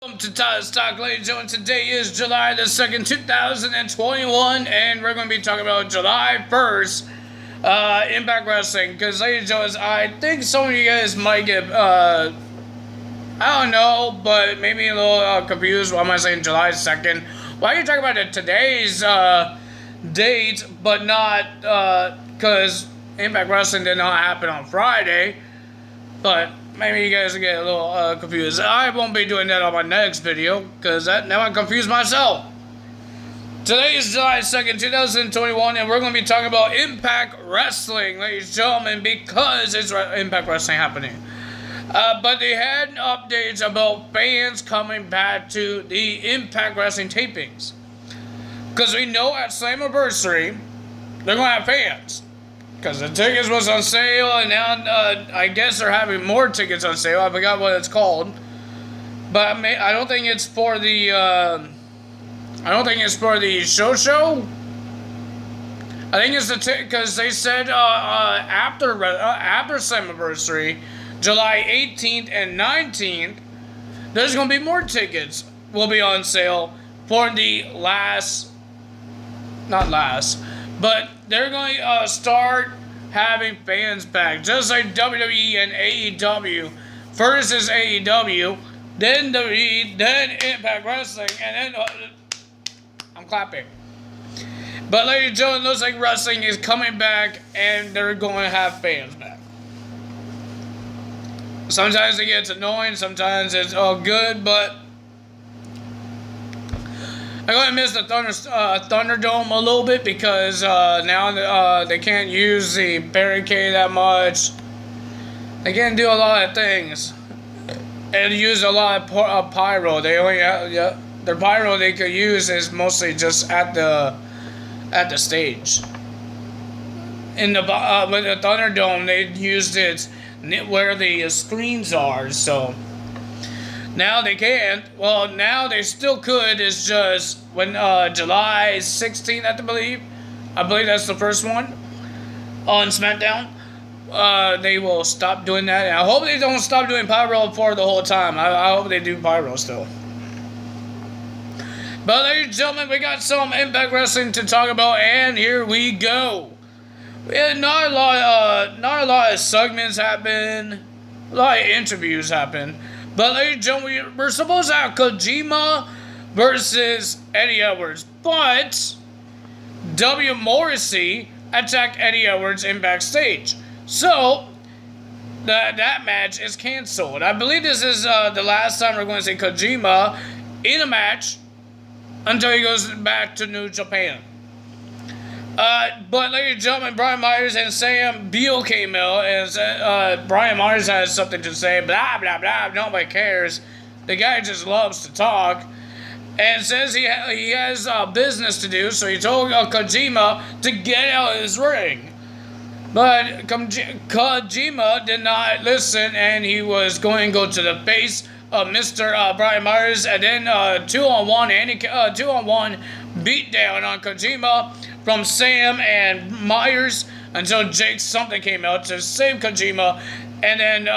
Welcome to Todd's Talk, ladies and gentlemen. Today is July the 2nd, 2021, and we're going to be talking about July 1st, Impact Wrestling. Because, ladies and gentlemen, I think some of you guys might get, I don't know, but maybe a little confused. Why am I saying July 2nd? Why are you talking about today's date, but not, because Impact Wrestling did not happen on Friday, but maybe you guys will get a little confused. I won't be doing that on my next video, because now I confused myself. Today is July 2nd, 2021, and we're going to be talking about Impact Wrestling, ladies and gentlemen, because it's Impact Wrestling happening. But they had updates about fans coming back to the Impact Wrestling tapings. Because we know at Slammiversary, they're going to have fans. Because the tickets was on sale, and now I guess they're having more tickets on sale. I forgot what it's called, but I don't think it's for the. I don't think it's for the show. I think it's because they said after Slammiversary, July 18th and 19th, there's gonna be more tickets will be on sale for the but they're going to start having fans back. Just like WWE and AEW. First is AEW, then WWE, then Impact Wrestling, and then... I'm clapping. But ladies and gentlemen, it looks like wrestling is coming back, and they're going to have fans back. Sometimes it gets annoying, sometimes it's all good, but... I'm going to miss the Thunderdome a little bit because now they can't use the barricade that much. They can't do a lot of things. And use a lot of pyro. They only have, their pyro they could use is mostly just at the stage. In the with the Thunderdome, they used it where the screens are. So. Now they can't. Well, now they still could. It's just when July 16th, I believe that's the first one on SmackDown. They will stop doing that. And I hope they don't stop doing pyro for the whole time. I hope they do pyro still. But ladies and gentlemen, we got some Impact Wrestling to talk about, and here we go. We had not a lot of segments happen. A lot of interviews happen. But ladies and gentlemen, we're supposed to have Kojima versus Eddie Edwards. But W. Morrissey attacked Eddie Edwards in backstage. So that match is canceled. I believe this is the last time we're going to see Kojima in a match until he goes back to New Japan. But ladies and gentlemen, Brian Myers and Sam Beal came out and said, Brian Myers has something to say, blah, blah, blah, nobody cares. The guy just loves to talk. And says he has business to do, so he told Kojima to get out of his ring. But Kojima did not listen, and he was going to go to the face of Mr. Brian Myers, and then 2-on-1 beatdown on Kojima from Sam and Myers until Jake something came out to save Kojima, and then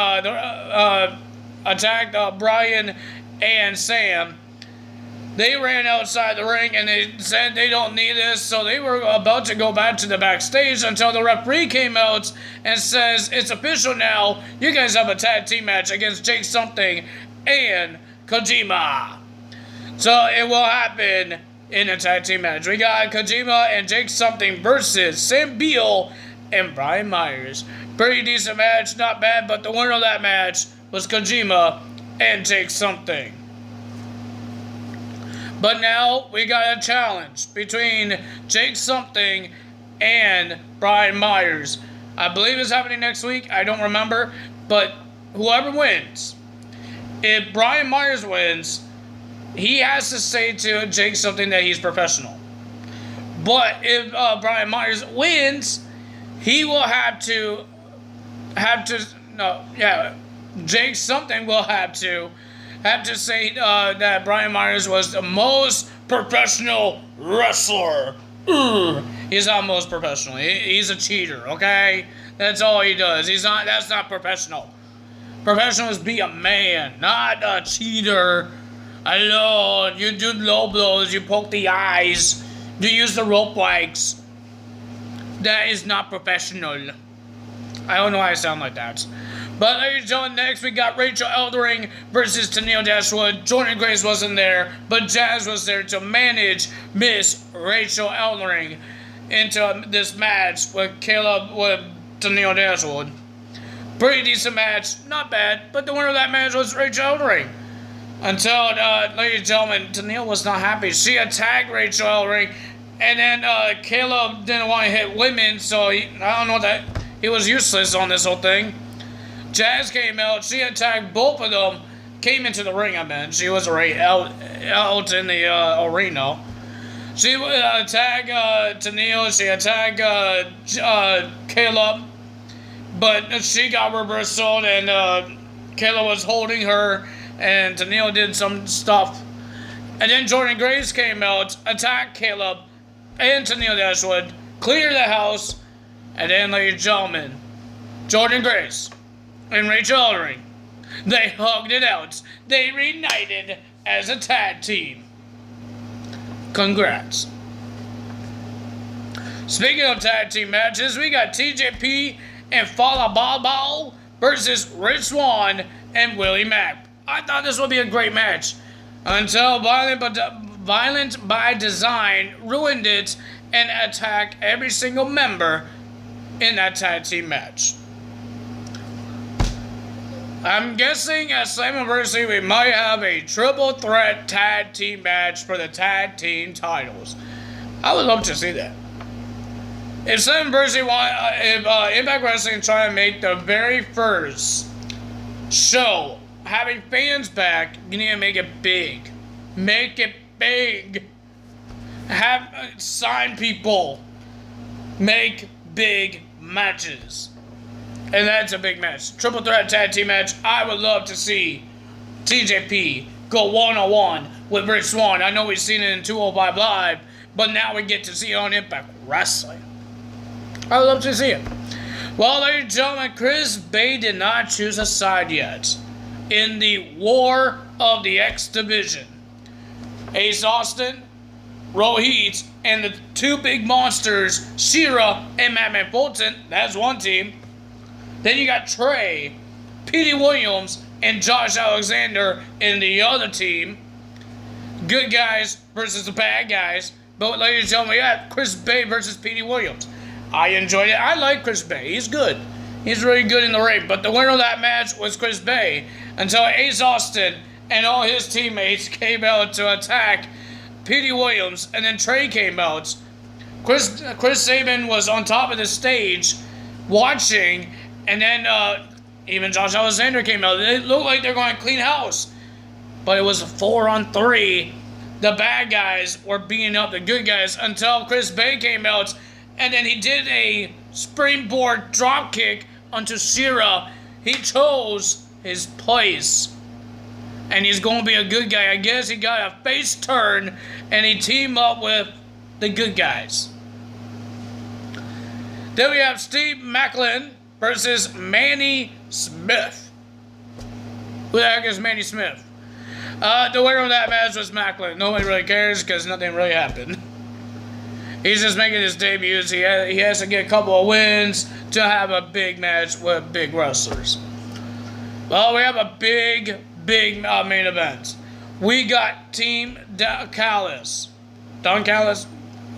attacked Brian and Sam. They ran outside the ring and they said they don't need this, so they were about to go back to the backstage until the referee came out and says, it's official now, you guys have a tag team match against Jake something and Kojima. So it will happen in a tag team match. We got Kojima and Jake something versus Sam Beal and Brian Myers. Pretty decent match, not bad, but the winner of that match was Kojima and Jake something. But now we got a challenge between Jake something and Brian Myers. I believe it's happening next week. I don't remember. But whoever wins, if Brian Myers wins, he has to say to Jake something that he's professional. But if Brian Myers wins, he will Jake something will have to say that Brian Myers was the most professional wrestler. He's not most professional. He's a cheater, okay? That's all he does. That's not professional. Professional is be a man, not a cheater I know, you do low blows, you poke the eyes, you use the rope legs. That is not professional. I don't know why I sound like that. But ladies and gentlemen, next we got Rachel Eldering versus Tennille Dashwood. Jordan Grace wasn't there, but Jazz was there to manage Miss Rachel Eldering into this match with Tennille Dashwood. Pretty decent match, not bad, but the winner of that match was Rachel Eldering. Until, ladies and gentlemen, Tennille was not happy. She attacked Rachel Eldering, and then Caleb didn't want to hit women, so I don't know that he was useless on this whole thing. Jazz came out, she attacked both of them, came into the ring, I meant. She was already out in the arena. She attacked Tennille, she attacked Caleb, but she got reversaled, and Caleb was holding her, and Tennille did some stuff. And then Jordan Grace came out, attacked Caleb and Tennille Dashwood, cleared the house, and then, ladies and gentlemen, Jordan Grace and Rachel Eldering, they hugged it out. They reunited as a tag team. Congrats. Speaking of tag team matches, we got TJP and Fallah Bahh versus Rich Swann and Willie Mack. I thought this would be a great match until Violent by Design ruined it and attacked every single member in that tag team match. I'm guessing at Slammiversary we might have a triple threat tag team match for the tag team titles. I would love to see that. If Slammiversary Impact Wrestling trying to make the very first show having fans back, you need to make it big. Make it big. Have sign people. Make big matches. And that's a big match. Triple threat tag team match. I would love to see TJP go one-on-one with Rich Swann. I know we've seen it in 205 Live, but now we get to see it on Impact Wrestling. I would love to see it. Well, ladies and gentlemen, Chris Bay did not choose a side yet in the War of the X Division. Ace Austin, Rohit, and the two big monsters, Shira and Madman Fulton. That's one team. Then you got Trey, Petey Williams, and Josh Alexander in the other team. Good guys versus the bad guys. But ladies and gentlemen, we got Chris Bay versus Petey Williams. I enjoyed it. I like Chris Bay. He's good. He's really good in the ring. But the winner of that match was Chris Bay until Ace Austin and all his teammates came out to attack Petey Williams. And then Trey came out. Chris Sabin was on top of the stage watching. And then even Josh Alexander came out. It looked like they're going to clean house. But it was a 4-on-3. The bad guys were beating up the good guys until Chris Bay came out. And then he did a springboard drop kick onto Shira. He chose his place. And he's going to be a good guy. I guess he got a face turn and he teamed up with the good guys. Then we have Steve Macklin versus Manny Smith. Who the heck is Manny Smith? The winner of that match was Macklin. Nobody really cares because nothing really happened. He's just making his debuts. He has to get a couple of wins to have a big match with big wrestlers. Well, we have a big main event. We got Team Callis. Don Callis?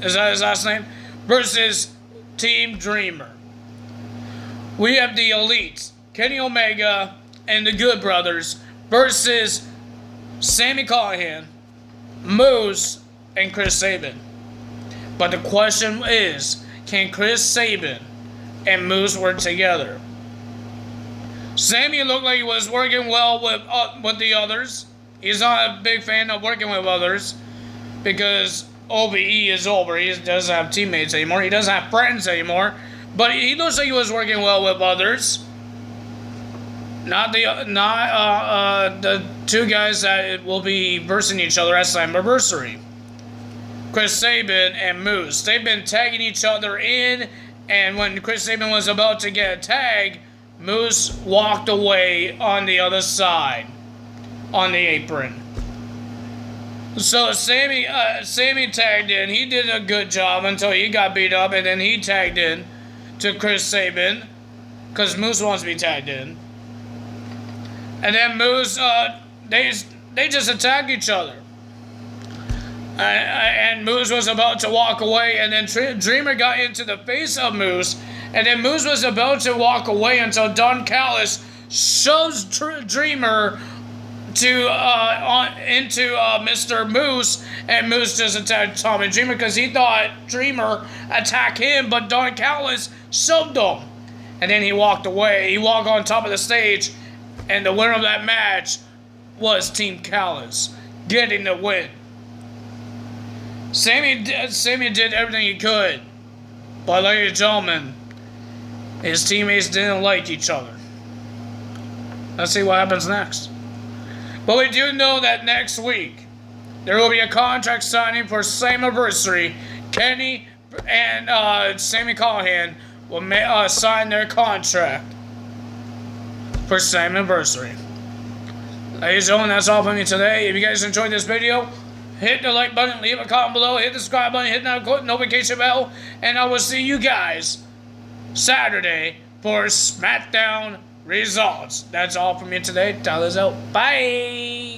Is that his last name? Versus Team Dreamer. We have the Elites, Kenny Omega and the Good Brothers versus Sami Callihan, Moose, and Chris Sabin. But the question is, can Chris Sabin and Moose work together? Sammy looked like he was working well with the others. He's not a big fan of working with others because OVE is over. He doesn't have teammates anymore. He doesn't have friends anymore. But he looks like he was working well with others. Not the two guys that will be versing each other at Slammiversary. Chris Sabin and Moose. They've been tagging each other in, and when Chris Sabin was about to get a tag, Moose walked away on the other side, on the apron. So Sammy tagged in. He did a good job until he got beat up, and then he tagged in to Chris Sabin because Moose wants to be tagged in. And then Moose, they just attacked each other. And Moose was about to walk away, and then Dreamer got into the face of Moose, and then Moose was about to walk away until Don Callis shoves Dreamer into Mr. Moose, and Moose just attacked Tommy Dreamer because he thought Dreamer attacked him, but Don Callis shoved him, and then he walked away. He walked on top of the stage, and the winner of that match was Team Callis, getting the win. Sammy did everything he could, but ladies and gentlemen, his teammates didn't like each other. Let's see what happens next. But we do know that next week, there will be a contract signing for Slammiversary. Kenny and Sami Callihan will sign their contract for Slammiversary. Ladies and gentlemen, that's all from me today. If you guys enjoyed this video, hit the like button, leave a comment below, hit the subscribe button, hit that notification bell, and I will see you guys Saturday for SmackDown results. That's all from me today. Tyler's out. Bye.